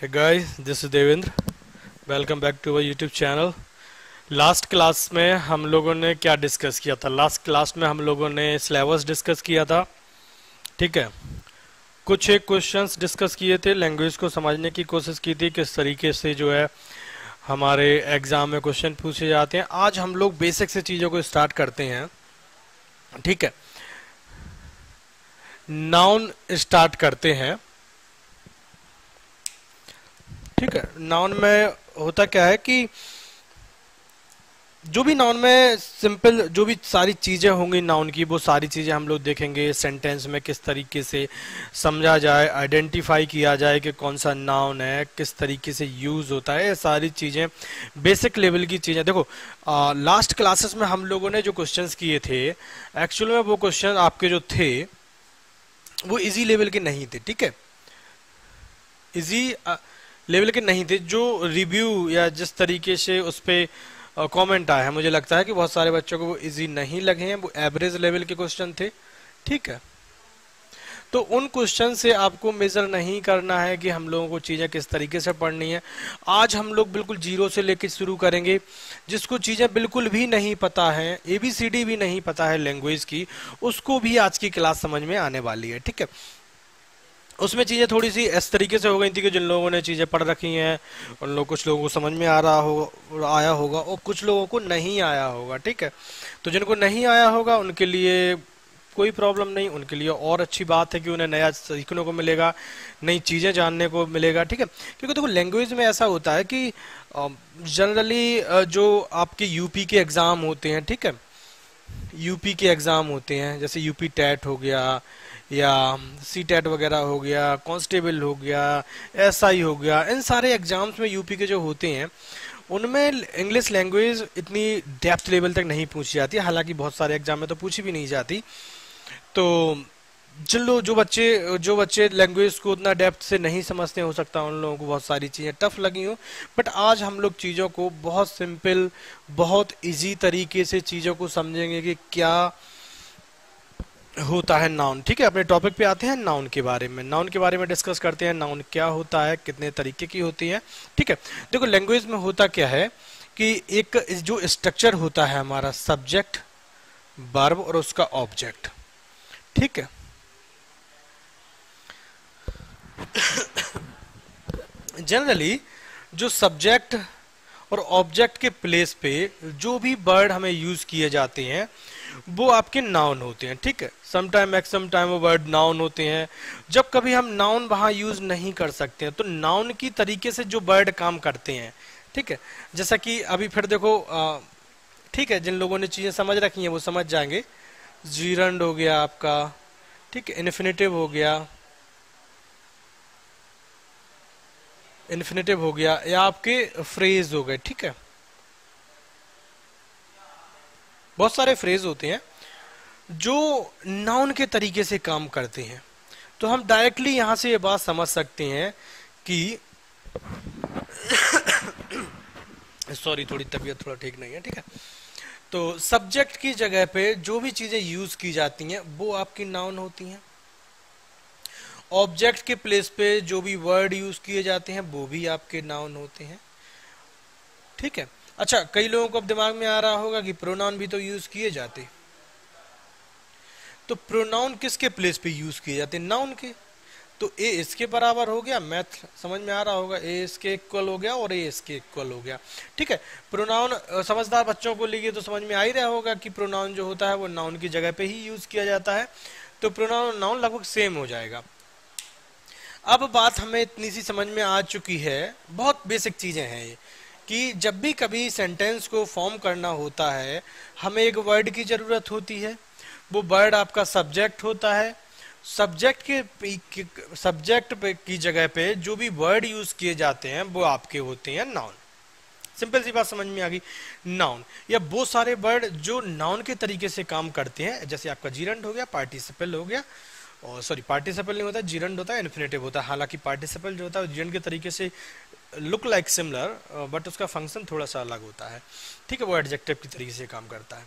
Hey guys, this is Devendra. Welcome back to our YouTube channel. Last class में हम लोगों ने क्या डिस्कस किया था? लास्ट क्लास में हम लोगों ने सिलेबस डिस्कस किया था. ठीक है, कुछ एक क्वेश्चंस डिस्कस किए थे, लैंग्वेज को समझने की कोशिश की थी, किस तरीके से जो है हमारे एग्जाम में क्वेश्चन पूछे जाते हैं. आज हम लोग बेसिक से चीज़ों को स्टार्ट करते हैं. ठीक है, नाउन स्टार्ट करते हैं. ठीक है, नाउन में होता क्या है कि जो भी नाउन में सिंपल जो भी सारी चीजें होंगी नाउन की, वो सारी चीजें हम लोग देखेंगे. सेंटेंस में किस तरीके से समझा जाए, आइडेंटिफाई किया जाए कि कौन सा नाउन है, किस तरीके से यूज होता है, ये सारी चीजें बेसिक लेवल की चीजें. देखो, लास्ट क्लासेस में हम लोगों ने जो क्वेश्चंस किए थे, एक्चुअल में वो क्वेश्चन आपके जो थे वो इजी लेवल के नहीं थे. ठीक है, इजी लेवल के नहीं थे. जो रिव्यू या जिस तरीके से उस पे कमेंट आया है, मुझे लगता है कि बहुत सारे बच्चों को वो इजी नहीं लगे हैं, वो एवरेज लेवल के क्वेश्चन थे. ठीक है, तो उन क्वेश्चन से आपको मेजर नहीं करना है कि हम लोगों को चीजें किस तरीके से पढ़नी है. आज हम लोग बिल्कुल जीरो से लेकर शुरू करेंगे. जिसको चीजें बिल्कुल भी नहीं पता है, एबीसीडी भी नहीं पता है लैंग्वेज की, उसको भी आज की क्लास समझ में आने वाली है. ठीक है, उसमें चीज़ें थोड़ी सी इस तरीके से हो गई थी कि जिन लोगों ने चीज़ें पढ़ रखी हैं उन लोग, कुछ लोगों को समझ में आया होगा और कुछ लोगों को नहीं आया होगा. ठीक है, तो जिनको नहीं आया होगा उनके लिए कोई प्रॉब्लम नहीं, उनके लिए और अच्छी बात है कि उन्हें नया सीखने को मिलेगा, नई चीज़ें जानने को मिलेगा. ठीक है, क्योंकि देखो लैंग्वेज में ऐसा होता है कि जनरली जो आपके यूपी के एग्ज़ाम होते हैं, ठीक है, यूपी के एग्ज़ाम होते हैं, जैसे यूपी टेट हो गया या सी टेट वगैरह हो गया, कांस्टेबल हो गया, एसआई हो गया, इन सारे एग्जाम्स में यूपी के जो होते हैं उनमें इंग्लिश लैंग्वेज इतनी डेप्थ लेवल तक नहीं पूछी जाती. हालांकि बहुत सारे एग्जाम में तो पूछी भी नहीं जाती. तो जिन लोग जो बच्चे लैंग्वेज को उतना डेप्थ से नहीं समझते, हो सकता है उन लोगों को बहुत सारी चीज़ें टफ लगी हो. बट आज हम लोग चीज़ों को बहुत सिंपल, बहुत इजी तरीके से चीज़ों को समझेंगे कि क्या होता है नाउन. ठीक है, अपने टॉपिक पे आते हैं. नाउन के बारे में डिस्कस करते हैं. नाउन क्या होता है, कितने तरीके की होती है. ठीक है, देखो लैंग्वेज में होता क्या है कि एक जो स्ट्रक्चर होता है हमारा, सब्जेक्ट, वर्ब और उसका ऑब्जेक्ट. ठीक है, जनरली जो सब्जेक्ट और ऑब्जेक्ट के प्लेस पे जो भी वर्ड हमें यूज किए जाते हैं वो आपके नाउन होते हैं. ठीक है, समटाइम मैक्सिमम टाइम वो वर्ड नाउन होते हैं. जब कभी हम नाउन वहां यूज नहीं कर सकते हैं तो नाउन की तरीके से जो वर्ड काम करते हैं. ठीक है, जैसा कि अभी फिर देखो, ठीक है, जिन लोगों ने चीजें समझ रखी हैं वो समझ जाएंगे. जीरंड हो गया आपका, ठीक है, इन्फिनेटिव हो गया या आपके फ्रेज हो गए. ठीक है, बहुत सारे फ्रेज होते हैं जो नाउन के तरीके से काम करते हैं. तो हम डायरेक्टली यहां से ये बात समझ सकते हैं कि सॉरी, थोड़ी तबीयत थोड़ा ठीक नहीं है. ठीक है, तो सब्जेक्ट की जगह पे जो भी चीजें यूज की जाती हैं वो आपकी नाउन होती हैं. ऑब्जेक्ट के प्लेस पे जो भी वर्ड यूज किए जाते हैं वो भी आपके नाउन होते हैं. ठीक है, अच्छा, कई लोगों को अब दिमाग में आ रहा होगा कि प्रोनाउन भी तो यूज किए जाते. तो प्रोनाउन किसके प्लेस पे यूज किए जाते हैं? नाउन के. तो ए इसके बराबर हो गया, मैथ समझ में आ रहा होगा, ए इसके इक्वल हो गया और ए इसके इक्वल हो गया. ठीक है, प्रोनाउन समझदार बच्चों को लिए तो समझ में आ ही रहा होगा कि प्रोनाउन जो होता है वो नाउन की जगह पे ही यूज किया जाता है. तो प्रोनाउन और नाउन लगभग सेम हो जाएगा. अब बात हमें इतनी सी समझ में आ चुकी है, बहुत बेसिक चीजें हैं ये, कि जब भी कभी सेंटेंस को फॉर्म करना होता है हमें एक वर्ड की जरूरत होती है. वो वर्ड आपका सब्जेक्ट होता है. सब्जेक्ट की जगह पे जो भी वर्ड यूज किए जाते हैं वो आपके होते हैं नाउन. सिंपल सी बात समझ में आ गई. नाउन या वो सारे वर्ड जो नाउन के तरीके से काम करते हैं, जैसे आपका जीरंड हो गया, पार्टिसिपल हो गया, और सॉरी पार्टिसिपल नहीं होता, जीरंड होता है, इन्फिनेटिव होता है. हालांकि पार्टिसिपल जो होता है जीरंड के तरीके से लुक लाइक सिमिलर, बट उसका फंक्शन थोड़ा सा अलग होता है. ठीक है, वो एडजेक्टिव की तरीके से काम करता है.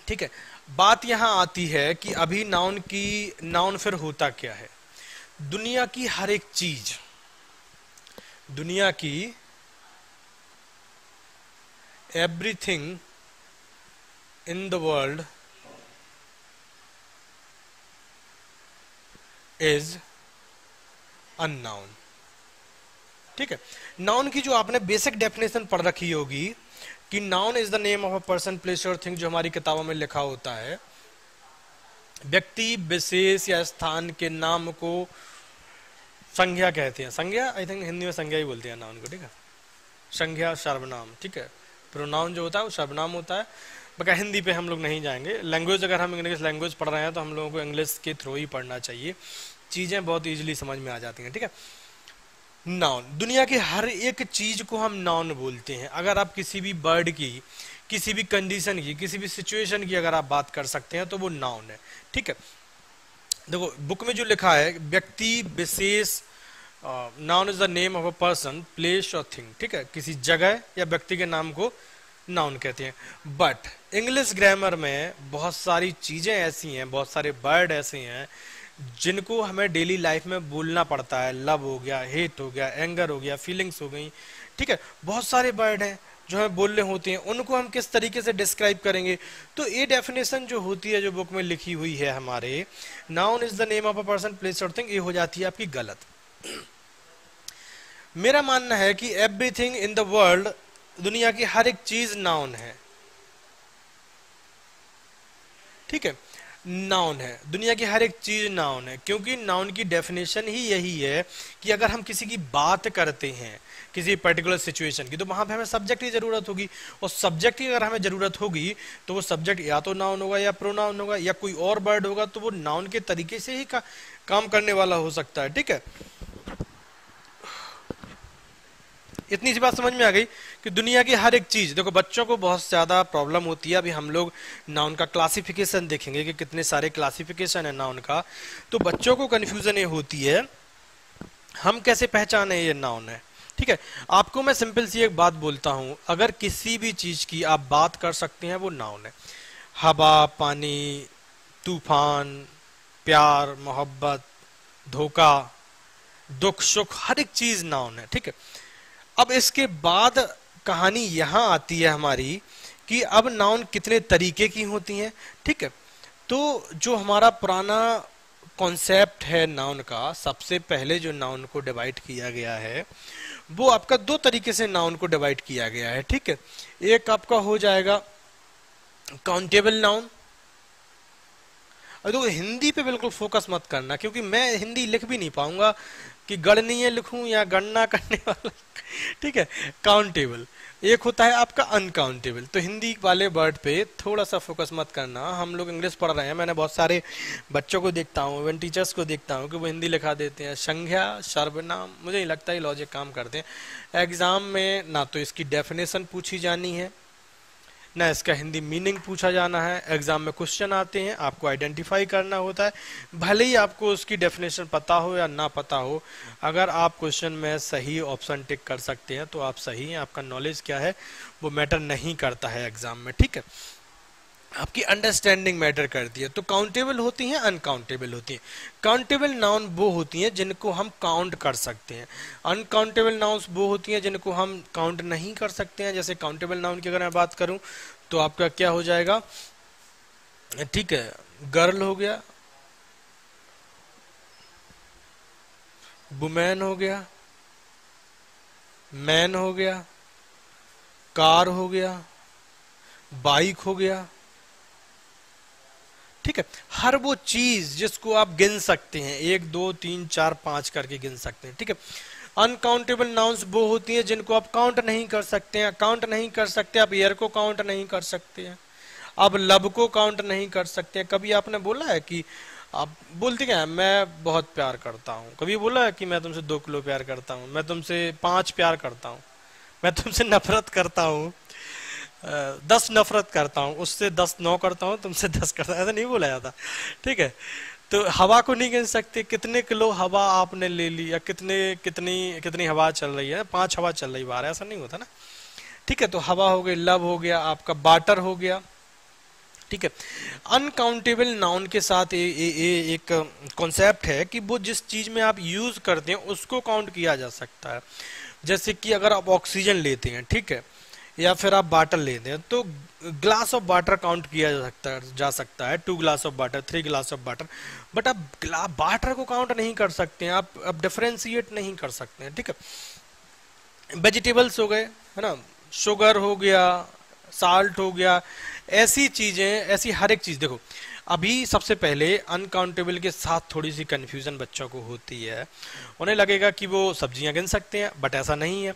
ठीक है, बात यहां आती है कि अभी नाउन फिर होता क्या है. दुनिया की हर एक चीज, दुनिया की everything in the world is unknown. ठीक है, नाउन की जो आपने बेसिक डेफिनेशन पढ़ रखी होगी कि noun is the name of a person place और थिंग, जो हमारी किताबों में लिखा होता है, व्यक्ति विशेष या स्थान के नाम को संज्ञा कहते हैं। संज्ञा आई थिंक हिंदी में संज्ञा ही बोलते हैं नाउन को। ठीक है, संज्ञा सर्वनाम। ठीक है, प्रोनाउन जो होता है वो सर्वनाम होता है। बका हिंदी पे हम लोग नहीं जाएंगे। लैंग्वेज अगर हम इंग्लिश लैंग्वेज पढ़ रहे हैं तो हम लोगों को इंग्लिश के थ्रू ही पढ़ना चाहिए, चीजें बहुत इजीली समझ में आ जाती हैं। ठीक है, नाउन, दुनिया की हर एक चीज को हम नाउन बोलते हैं। अगर आप किसी भी बर्ड की, किसी भी कंडीशन की, किसी भी सिचुएशन की अगर आप बात कर सकते हैं तो वो नाउन है। ठीक है, देखो बुक में जो लिखा है, व्यक्ति विशेष, noun is the name of a person place और थिंग। ठीक है, किसी जगह या व्यक्ति के नाम को नाउन कहते हैं। बट इंग्लिश ग्रामर में बहुत सारी चीजें ऐसी हैं, बहुत सारे वर्ड ऐसे हैं जिनको हमें डेली लाइफ में बोलना पड़ता है। लव हो गया, हेट हो गया, एंगर हो गया, फीलिंग्स हो गई। ठीक है, बहुत सारे वर्ड हैं जो हमें बोलने होते हैं, उनको हम किस तरीके से डिस्क्राइब करेंगे। तो ये डेफिनेशन जो होती है, जो बुक में लिखी हुई है हमारे, noun is the name of a person place और थिंग, ये हो जाती है आपकी गलत। मेरा मानना है कि एवरीथिंग इन द वर्ल्ड, दुनिया की हर एक चीज नाउन है। ठीक है, नाउन है, दुनिया की हर एक चीज नाउन है, क्योंकि नाउन की डेफिनेशन ही यही है कि अगर हम किसी की बात करते हैं किसी पर्टिकुलर सिचुएशन की, तो वहां पे हमें सब्जेक्ट की जरूरत होगी, और सब्जेक्ट की अगर हमें जरूरत होगी तो वो सब्जेक्ट या तो नाउन होगा या प्रोनाउन होगा या कोई और वर्ड होगा, तो वो नाउन के तरीके से ही काम करने वाला हो सकता है। ठीक है, इतनी सी बात समझ में आ गई कि दुनिया की हर एक चीज, देखो बच्चों को बहुत ज्यादा प्रॉब्लम होती है। अभी हम लोग नाउन का क्लासिफिकेशन देखेंगे कि कितने सारे क्लासिफिकेशन है नाउन का, तो बच्चों को कंफ्यूजन ये होती है हम कैसे पहचाने ये नाउन है। ठीक है, आपको मैं सिंपल सी एक बात बोलता हूं, अगर किसी भी चीज की आप बात कर सकते हैं वो नाउन है। हवा, पानी, तूफान, प्यार, मोहब्बत, धोखा, दुख, सुख, हर एक चीज नाउन है। ठीक है, अब इसके बाद कहानी यहां आती है हमारी कि अब नाउन कितने तरीके की होती हैं। ठीक है, तो जो हमारा पुराना कॉन्सेप्ट है नाउन का, सबसे पहले जो नाउन को डिवाइड किया गया है वो आपका दो तरीके से नाउन को डिवाइड किया गया है। ठीक है, एक आपका हो जाएगा काउंटेबल नाउन। तो हिंदी पे बिल्कुल फोकस मत करना, क्योंकि मैं हिंदी लिख भी नहीं पाऊंगा कि गणनीय लिखूं या गणना करने वाला। ठीक है, काउंटेबल। एक होता है आपका अनकाउंटेबल। तो हिंदी वाले वर्ड पे थोड़ा सा फोकस मत करना। हम लोग इंग्लिश पढ़ रहे हैं, मैंने बहुत सारे बच्चों को देखता हूँ, इवन टीचर्स को देखता हूँ कि वो हिंदी लिखा देते हैं संज्ञा सर्वनाम। मुझे नहीं लगता ये लॉजिक काम करते हैं। एग्जाम में ना तो इसकी डेफिनेशन पूछी जानी है, ना इसका हिंदी मीनिंग पूछा जाना है। एग्जाम में क्वेश्चन आते हैं, आपको आइडेंटिफाई करना होता है, भले ही आपको उसकी डेफिनेशन पता हो या ना पता हो। अगर आप क्वेश्चन में सही ऑप्शन टिक कर सकते हैं तो आप सही हैं, आपका नॉलेज क्या है वो मैटर नहीं करता है एग्जाम में। ठीक है, आपकी अंडरस्टैंडिंग मैटर करती है। तो काउंटेबल होती हैं, अनकाउंटेबल होती हैं। काउंटेबल नाउन वो होती हैं जिनको हम काउंट कर सकते हैं। अनकाउंटेबल नाउन्स वो होती हैं जिनको हम काउंट नहीं कर सकते हैं। जैसे काउंटेबल नाउन की अगर मैं बात करूं तो आपका क्या हो जाएगा, ठीक है, गर्ल हो गया, वुमेन हो गया, मैन हो गया, कार हो गया, बाइक हो गया। ठीक है, हर वो चीज जिसको आप गिन सकते हैं, 1 2 3 4 5 करके गिन सकते हैं। ठीक है, अनकाउंटेबल नाउन्स वो होती हैं जिनको आप काउंट नहीं कर सकते हैं। काउंट नहीं कर सकते, आप एयर को काउंट नहीं कर सकते हैं, आप लव को काउंट नहीं कर सकते हैं। कभी आपने बोला है कि आप बोलते क्या है, मैं बहुत प्यार करता हूं? कभी बोला है कि मैं तुमसे 2 किलो प्यार करता हूं, मैं तुमसे 5 प्यार करता हूं, मैं तुमसे नफरत करता हूं, 10 नफरत करता हूं, उससे 10 9 करता हूं, तुमसे 10 करता हूं, ऐसा नहीं बोला जाता। ठीक है, तो हवा को नहीं गिन सकते, कितने किलो हवा आपने ले ली या कितने कितनी कितनी हवा चल रही है, 5 हवा चल रही बाहर, ऐसा नहीं होता ना। ठीक है, तो हवा हो गई, लव हो गया, आपका वाटर हो गया। ठीक है, अनकाउंटेबल नाउन के साथ एक कॉन्सेप्ट है कि वो जिस चीज में आप यूज करते हैं उसको काउंट किया जा सकता है। जैसे कि अगर आप ऑक्सीजन लेते हैं, ठीक है, या फिर आप वाटर लेते हैं, तो ग्लास ऑफ वाटर काउंट किया जा सकता है 2 glass of water, 3 glass of water, but आप वाटर को काउंट नहीं कर सकते हैं, आप डिफरेंशिएट नहीं कर सकते हैं, ठीक है। वेजिटेबल्स हो गए, है ना, शुगर हो गया, साल्ट हो गया, ऐसी चीजें, ऐसी हर एक चीज देखो। अभी सबसे पहले अनकाउंटेबल के साथ थोड़ी सी कंफ्यूजन बच्चों को होती है, उन्हें लगेगा कि वो सब्जियां गिन सकते हैं, बट ऐसा नहीं है,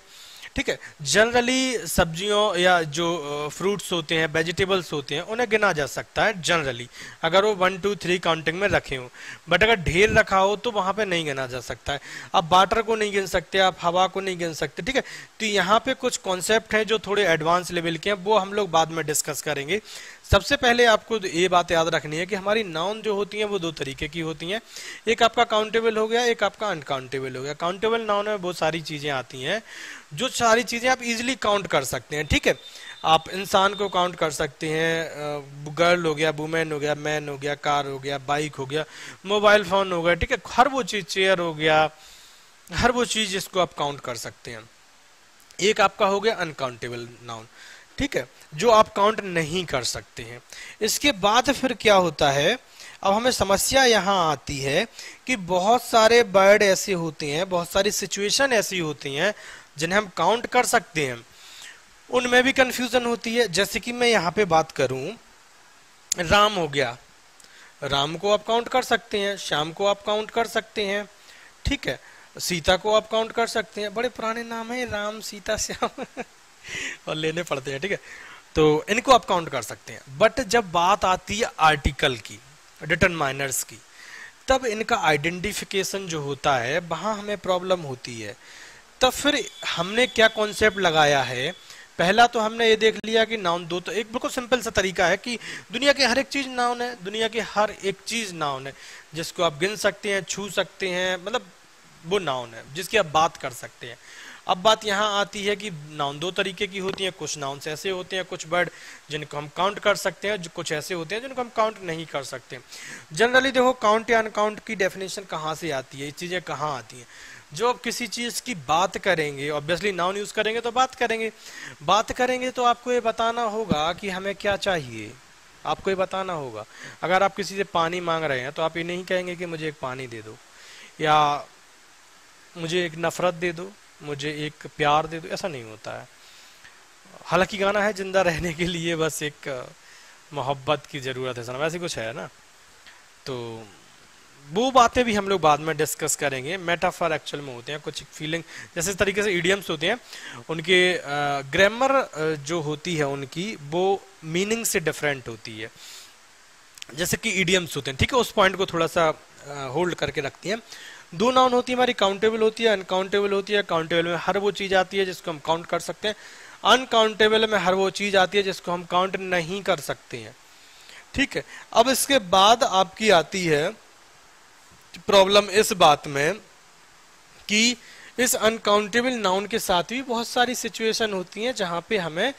ठीक है। जनरली सब्जियों या जो फ्रूट्स होते हैं, वेजिटेबल्स होते हैं, उन्हें गिना जा सकता है जनरली, अगर वो 1 2 3 काउंटिंग में रखे हो, बट अगर ढेर रखा हो तो वहां पे नहीं गिना जा सकता है। आप वाटर को नहीं गिन सकते, आप हवा को नहीं गिन सकते, ठीक है। तो यहाँ पे कुछ कॉन्सेप्ट हैं जो थोड़े एडवांस लेवल के हैं, वो हम लोग बाद में डिस्कस करेंगे। सबसे पहले आपको ये बात याद रखनी है कि हमारी नाउन जो होती हैं वो 2 तरीके की होती हैं, एक आपका काउंटेबल हो गया, एक आपका अनकाउंटेबल हो गया। काउंटेबल नाउन में बहुत सारी चीजें आती हैं, जो सारी चीजें आप इजीली काउंट कर सकते हैं, ठीक है। आप इंसान को काउंट कर सकते हैं, गर्ल हो गया, वुमेन हो गया, मैन हो गया, कार हो गया, बाइक हो गया, मोबाइल फोन हो गया, ठीक है, हर वो चीज, चेयर हो गया, हर वो चीज जिसको आप काउंट कर सकते हैं। एक आपका हो गया अनकाउंटेबल नाउन, ठीक है, जो आप काउंट नहीं कर सकते हैं। इसके बाद फिर क्या होता है, अब हमें समस्या यहाँ आती है कि बहुत सारे वर्ड ऐसे होते हैं, बहुत सारी सिचुएशन ऐसी होती हैं जिन्हें हम काउंट कर सकते हैं, उनमें भी कंफ्यूजन होती है। जैसे कि मैं यहाँ पे बात करूं, राम हो गया, राम को आप काउंट कर सकते हैं, श्याम को आप काउंट कर सकते हैं, ठीक है, सीता को आप काउंट कर सकते हैं, बड़े पुराने नाम है राम, सीता, श्याम और लेने पड़ते हैं, ठीक है, तो इनको आप काउंट कर सकते हैं। बट जब बात आती है आर्टिकल की, डिटरमाइनर्स की, तब इनका आइडेंटिफिकेशन जो होता है वहां हमें प्रॉब्लम होती है। तब फिर हमने क्या कॉन्सेप्ट लगाया है, पहला तो हमने ये देख लिया कि नाउन दो, तो एक बिल्कुल सिंपल सा तरीका है कि दुनिया की हर एक चीज नाउन है, दुनिया की हर एक चीज नाउन है, जिसको आप गिन सकते हैं, छू सकते हैं, मतलब वो नाउन है जिसकी आप बात कर सकते हैं। अब बात यहाँ आती है कि नाउन 2 तरीके की होती हैं, कुछ नाउन्स ऐसे होते हैं, कुछ वर्ड जिनको हम काउंट कर सकते हैं, जो कुछ ऐसे होते हैं जिनको हम काउंट नहीं कर सकते। जनरली देखो काउंट या अनकाउंट की डेफिनेशन कहाँ से आती है, ये चीजें कहाँ आती हैं, जो आप किसी चीज की बात करेंगे, ऑब्वियसली नाउन यूज करेंगे तो बात करेंगे तो आपको ये बताना होगा कि हमें क्या चाहिए, आपको ये बताना होगा। अगर आप किसी से पानी मांग रहे हैं तो आप ये नहीं कहेंगे कि मुझे एक पानी दे दो, या मुझे एक नफरत दे दो, मुझे एक प्यार दे दो, ऐसा नहीं होता है। हालांकि गाना है जिंदा रहने के लिए बस एक मोहब्बत की जरूरत है सनम, ऐसी कुछ है ना। तो वो बातें भी हम लोग बाद में डिस्कस करेंगे। मेटाफर एक्चुअल में होते हैं कुछ फीलिंग, जैसे इस तरीके से इडियम्स होते हैं, उनके ग्रामर जो होती है उनकी वो मीनिंग से डिफरेंट होती है, जैसे कि इडियम्स होते हैं, ठीक है। उस पॉइंट को थोड़ा सा होल्ड करके रखती है। 2 नाउन होती है हमारी, काउंटेबल होती है, अनकाउंटेबल होती है। काउंटेबल में हर वो चीज आती है जिसको हम काउंट कर सकते हैं, अनकाउंटेबल में हर वो चीज आती है जिसको हम काउंट नहीं कर सकते हैं, ठीक है। अब इसके बाद आपकी आती है प्रॉब्लम इस बात में कि इस अनकाउंटेबल नाउन के साथ भी बहुत सारी सिचुएशन होती हैं जहां पे हमें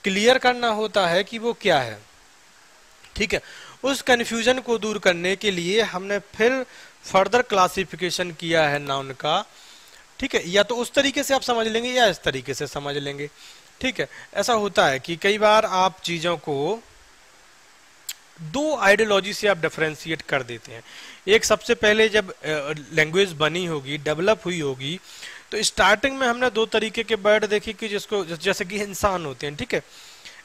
क्लियर करना होता है कि वो क्या है, ठीक है। उस कंफ्यूजन को दूर करने के लिए हमने फिर फर्दर क्लासिफिकेशन किया है नाउन का, ठीक है। या तो उस तरीके से आप समझ लेंगे या इस तरीके से समझ लेंगे, ठीक है। ऐसा होता है कि कई बार आप चीजों को 2 आइडियोलॉजी से आप डिफरेंशिएट कर देते हैं। एक, सबसे पहले जब लैंग्वेज बनी होगी, डेवलप हुई होगी, तो स्टार्टिंग में हमने 2 तरीके के वर्ड देखे कि जिसको, जैसे कि इंसान होते हैं, ठीक है,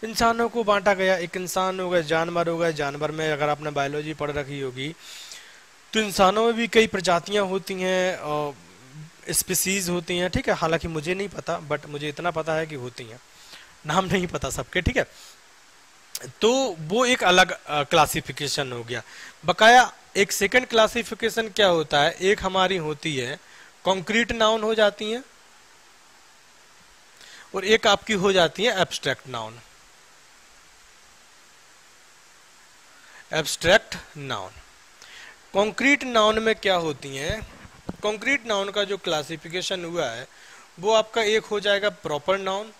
इंसानों को बांटा गया, एक इंसान हो गया, जानवर हो गया। जानवर में अगर आपने बायोलॉजी पढ़ रखी होगी तो इंसानों में भी कई प्रजातियां होती हैं और स्पीसीज होती हैं, ठीक है। हालांकि मुझे नहीं पता, बट मुझे इतना पता है कि होती हैं, नाम नहीं पता सबके, ठीक है। तो वो एक अलग क्लासिफिकेशन हो गया। बकाया एक सेकंड क्लासिफिकेशन क्या होता है, एक हमारी होती है कॉन्क्रीट नाउन हो जाती है, और एक आपकी हो जाती है abstract noun. Abstract noun, concrete noun में क्या होती हैं, कॉन्क्रीट नाउन का जो क्लासिफिकेशन हुआ है वो आपका एक हो जाएगा प्रॉपर नाउन।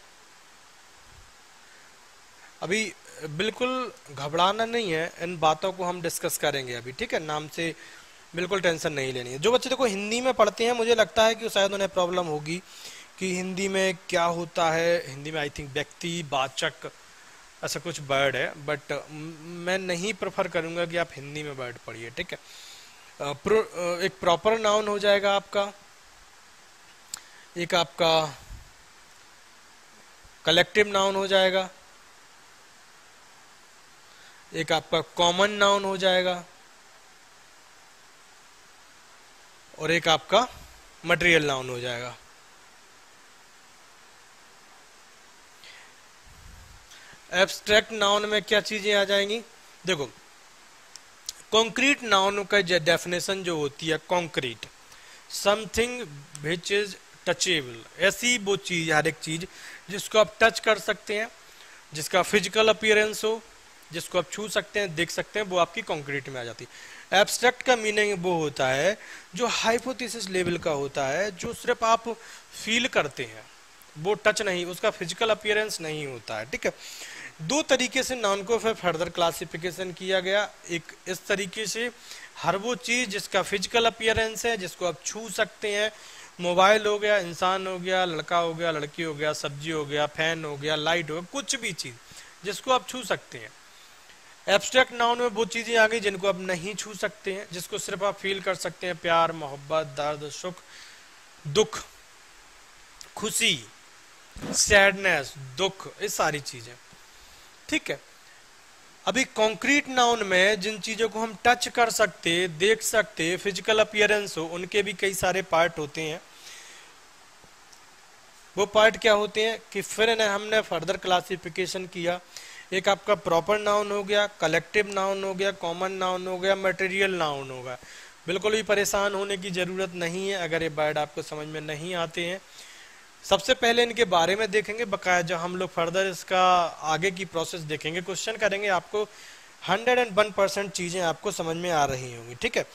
अभी बिल्कुल घबराना नहीं है, इन बातों को हम डिस्कस करेंगे अभी, ठीक है। नाम से बिल्कुल टेंशन नहीं लेनी है। जो बच्चे देखो हिंदी में पढ़ते हैं, मुझे लगता है कि शायद उन्हें प्रॉब्लम होगी, कि हिंदी में क्या होता है। हिंदी में आई थिंक व्यक्ति वाचक ऐसा कुछ वर्ड है, बट मैं नहीं प्रेफर करूंगा कि आप हिंदी में वर्ड पढ़िए, ठीक है। एक प्रॉपर नाउन हो जाएगा आपका, एक आपका कलेक्टिव नाउन हो जाएगा, एक आपका कॉमन नाउन हो जाएगा, और एक आपका मटेरियल नाउन हो जाएगा। एब्स्ट्रैक्ट नाउन में क्या चीजें आ जाएंगी, देखो कॉन्क्रीट नाउन का डेफिनेशन जो होती है, concrete something which is touchable, ऐसी वो चीज, हर एक चीज जिसको आप टच कर सकते हैं, जिसका फिजिकल अपीयरेंस हो, जिसको आप छू सकते हैं, देख सकते हैं, वो आपकी कॉन्क्रीट में आ जाती है। एब्स्ट्रैक्ट का मीनिंग वो होता है जो हाइपोथेसिस लेवल का होता है, जो सिर्फ आप फील करते हैं, वो टच नहीं, उसका फिजिकल अपीयरेंस नहीं होता है, ठीक है। दो तरीके से नाउन को फिर फर्दर क्लासिफिकेशन किया गया। एक इस तरीके से, हर वो चीज जिसका फिजिकल अपीयरेंस है, जिसको आप छू सकते हैं, मोबाइल हो गया, इंसान हो गया, लड़का हो गया, लड़की हो गया, सब्जी हो गया, फैन हो गया, लाइट हो गया, कुछ भी चीज जिसको आप छू सकते हैं। एब्स्ट्रैक्ट नाउन में वो चीजें आ गई जिनको आप नहीं छू सकते हैं, जिसको सिर्फ आप फील कर सकते हैं, प्यार, मोहब्बत, दर्द, सुख, दुख, खुशी, सैडनेस, दुख, ये सारी चीजें, ठीक है। अभी कॉन्क्रीट नाउन में जिन चीजों को हम टच कर सकते, देख सकते, फिजिकल अपीयरेंस हो, उनके भी कई सारे पार्ट होते हैं। वो पार्ट क्या होते हैं कि फिर हमने फर्दर क्लासिफिकेशन किया। एक आपका प्रॉपर नाउन हो गया, कलेक्टिव नाउन हो गया, कॉमन नाउन हो गया, मटेरियल नाउन होगा। बिल्कुल भी परेशान होने की जरूरत नहीं है अगर ये वर्ड आपको समझ में नहीं आते हैं। सबसे पहले इनके बारे में देखेंगे, बकाया जब हम लोग फर्दर इसका आगे की प्रोसेस देखेंगे, क्वेश्चन करेंगे, आपको 101% चीजें आपको समझ में आ रही होंगी, ठीक है।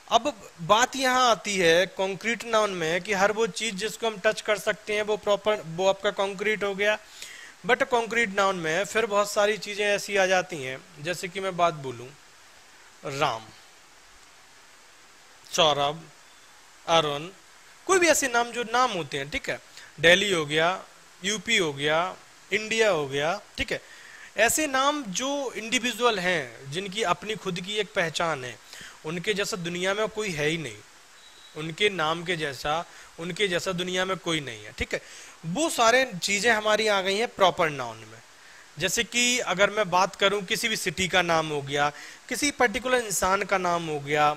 अब बात यहाँ आती है कॉन्क्रीट नाउन में कि हर वो चीज जिसको हम टच कर सकते हैं वो प्रॉपर, वो आपका कॉन्क्रीट हो गया। बट कॉन्क्रीट नाउन में फिर बहुत सारी चीजें ऐसी आ जाती हैं, जैसे कि मैं बात बोलूं, राम, सौरभ, अरुण, कोई भी ऐसे नाम जो नाम होते हैं, ठीक है। दिल्ली हो गया, यूपी हो गया, इंडिया हो गया, ठीक है। ऐसे नाम जो इंडिविजुअल हैं, जिनकी अपनी खुद की एक पहचान है, उनके जैसा दुनिया में कोई है ही नहीं, उनके नाम के जैसा, उनके जैसा दुनिया में कोई नहीं है, ठीक है। वो सारे चीजें हमारी आ गई हैं प्रॉपर नाउन में। जैसे कि अगर मैं बात करूं, किसी भी सिटी का नाम हो गया, किसी पर्टिकुलर इंसान का नाम हो गया,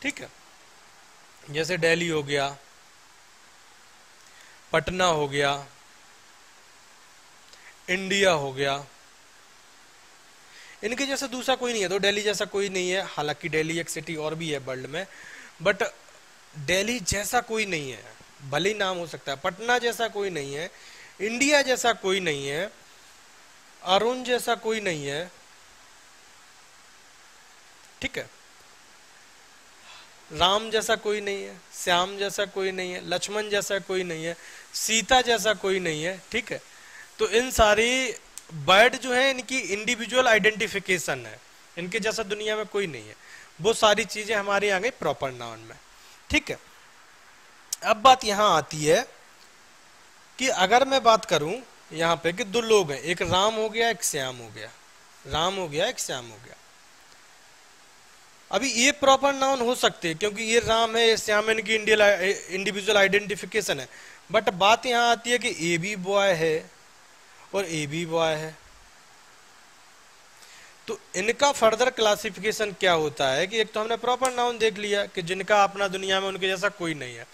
ठीक है, जैसे दिल्ली हो गया, पटना हो गया, इंडिया हो गया, इनके जैसा दूसरा कोई नहीं है, तो दिल्ली जैसा कोई नहीं है। हालांकि दिल्ली एक सिटी और भी है वर्ल्ड में, बट दिल्ली जैसा कोई नहीं है। भले ही नाम हो सकता है, पटना जैसा कोई नहीं है, इंडिया जैसा कोई नहीं है, अरुण जैसा कोई नहीं है, ठीक है। राम जैसा कोई नहीं है, श्याम जैसा कोई नहीं है, लक्ष्मण जैसा कोई नहीं है, सीता जैसा कोई नहीं है, ठीक है। तो इन सारी वर्ड जो है, इनकी इंडिविजुअल आइडेंटिफिकेशन है, इनके जैसा दुनिया में कोई नहीं है। वो सारी चीजें हमारी आ गई प्रॉपर नाउन में, ठीक है। अब बात यहां आती है कि अगर मैं बात करूं यहां पे कि दो लोग हैं, एक राम हो गया, एक श्याम हो गया, राम हो गया, एक श्याम हो गया। अभी ये प्रॉपर नाउन हो सकते हैं क्योंकि ये राम है, ये श्याम, इनकी इंडिविजुअल आइडेंटिफिकेशन है। बट बात यहां आती है कि ए भी बॉय है और ए भी बॉय है, तो इनका फर्दर क्लासिफिकेशन क्या होता है कि एक तो हमने प्रॉपर नाउन देख लिया कि जिनका अपना दुनिया में उनके जैसा कोई नहीं है।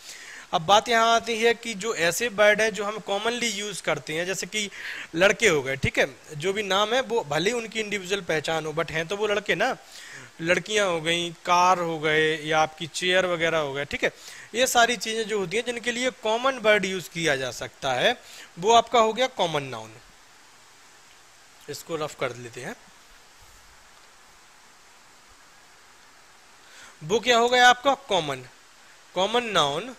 अब बात यहाँ आती है कि जो ऐसे वर्ड हैं जो हम कॉमनली यूज करते हैं, जैसे कि लड़के हो गए, ठीक है, जो भी नाम है वो भले उनकी इंडिविजुअल पहचान हो, बट हैं तो वो लड़के ना। लड़कियां हो गई, कार हो गए, या आपकी चेयर वगैरह हो गए, ठीक है। ये सारी चीजें जो होती हैं जिनके लिए कॉमन वर्ड यूज किया जा सकता है, वो आपका हो गया कॉमन नाउन। इसको रफ कर लेते हैं। वो क्या हो गया आपका कॉमन। कॉमन नाउन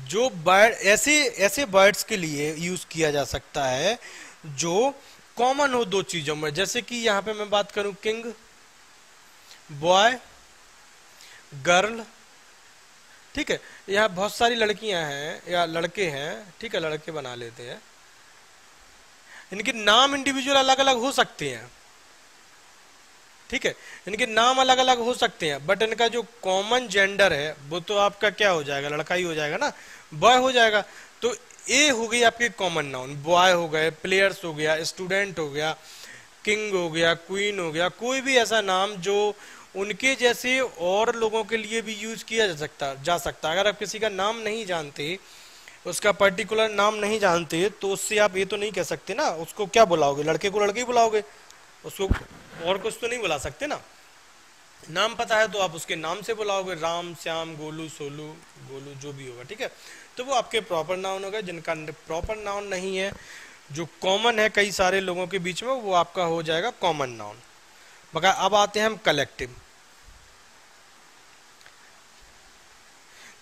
जो वर्ड ऐसे वर्ड्स के लिए यूज किया जा सकता है जो कॉमन हो दो चीजों में। जैसे कि यहां पे मैं बात करूं, किंग, बॉय, गर्ल, ठीक है, यहाँ बहुत सारी लड़कियां हैं या लड़के हैं, ठीक है, लड़के बना लेते हैं, इनके नाम इंडिविजुअल अलग अलग हो सकते हैं, ठीक है, इनके नाम अलग अलग हो सकते हैं, बट इनका जो कॉमन जेंडर है वो तो आपका क्या हो जाएगा, लड़का ही हो जाएगा ना, बॉय हो जाएगा। तो ए हो गई आपकी कॉमन नाउन, बॉय हो गए, प्लेयर्स हो गया, स्टूडेंट हो गया, किंग हो गया, क्वीन हो गया, कोई भी ऐसा नाम जो उनके जैसे और लोगों के लिए भी यूज किया जा सकता। अगर आप किसी का नाम नहीं जानते, उसका पर्टिकुलर नाम नहीं जानते, तो उससे आप ये तो नहीं कह सकते ना, उसको क्या बुलाओगे, लड़के को लड़के ही बुलाओगे, उसको और कुछ तो नहीं बुला सकते ना। नाम पता है तो आप उसके नाम से बुलाओगे, राम, श्याम, गोलू, सोलू, गोलू, जो भी होगा, ठीक है। तो वो आपके प्रॉपर नाउन हो गए। जिनका प्रॉपर नाउन नहीं है, जो कॉमन है कई सारे लोगों के बीच में, वो आपका हो जाएगा कॉमन नाउन। मगर अब आते हैं हम कलेक्टिव।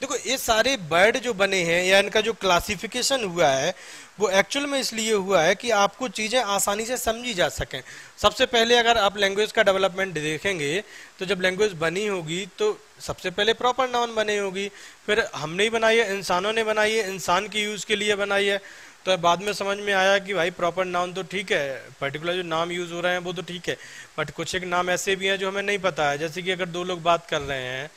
देखो ये सारे वर्ड जो बने हैं या इनका जो क्लासिफिकेशन हुआ है, वो एक्चुअल में इसलिए हुआ है कि आपको चीजें आसानी से समझी जा सकें। सबसे पहले अगर आप लैंग्वेज का डेवलपमेंट देखेंगे, तो जब लैंग्वेज बनी होगी तो सबसे पहले प्रॉपर नाउन बनी होगी, फिर हमने ही बनाई है, इंसानों ने बनाई है, इंसान के यूज के लिए बनाई है। तो बाद में समझ में आया कि भाई प्रॉपर नाउन तो ठीक है, पर्टिकुलर जो नाम यूज हो रहे हैं वो तो ठीक है, बट कुछ एक नाम ऐसे भी हैं जो हमें नहीं पता है। जैसे कि अगर दो लोग बात कर रहे हैं